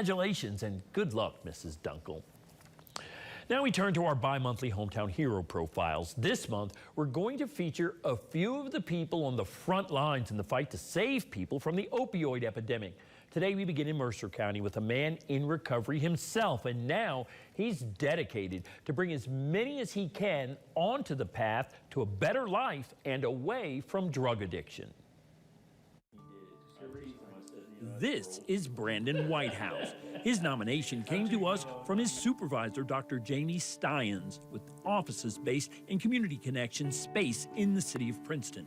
Congratulations and good luck, Mrs. Dunkel. Now we turn to our bi-monthly Hometown Hero profiles. This month, we're going to feature a few of the people on the front lines in the fight to save people from the opioid epidemic. Today, we begin in Mercer County with a man in recovery himself, and now he's dedicated to bring as many as he can onto the path to a better life and away from drug addiction. This is Brandon Whitehouse. His nomination came to us from his supervisor, Dr. Jamie Steins, with offices based in Community Connection space in the city of Princeton.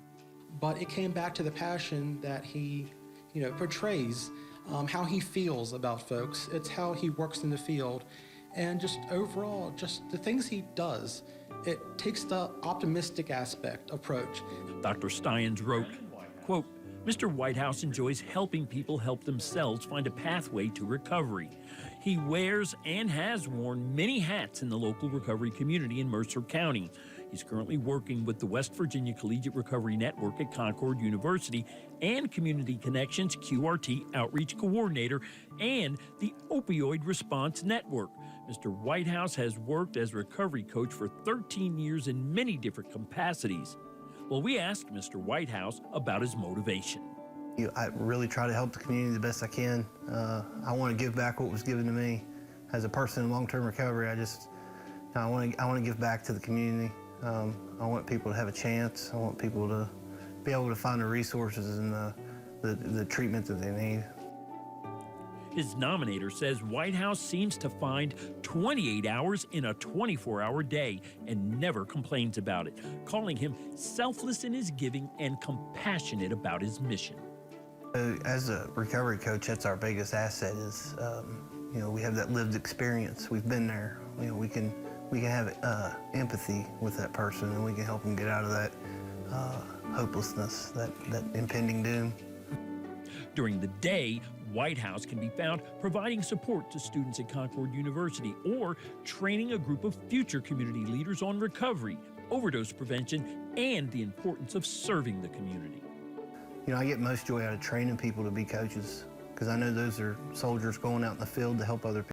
But it came back to the passion that he, portrays, how he feels about folks. It's how he works in the field, and just overall, just the things he does. It takes the optimistic aspect approach. Dr. Steins wrote, quote, Mr. Whitehouse enjoys helping people help themselves find a pathway to recovery. He wears and has worn many hats in the local recovery community in Mercer County. He's currently working with the West Virginia Collegiate Recovery Network at Concord University and Community Connections QRT Outreach Coordinator and the Opioid Response Network. Mr. Whitehouse has worked as recovery coach for 13 years in many different capacities. Well, we asked Mr. Whitehouse about his motivation. I really try to help the community the best I can. I want to give back what was given to me. As a person in long-term recovery, I want to give back to the community. I want people to have a chance. I want people to be able to find the resources and the treatment that they need. His nominator says Whitehouse seems to find 28 hours in a 24-hour day and never complains about it, calling him selfless in his giving and compassionate about his mission. As a recovery coach, that's our biggest asset is, we have that lived experience. We've been there. We can have empathy with that person, and we can help them get out of that hopelessness, that impending doom. During the day, Whitehouse can be found providing support to students at Concord University or training a group of future community leaders on recovery, overdose prevention, and the importance of serving the community. I get most joy out of training people to be coaches because I know those are soldiers going out in the field to help other people.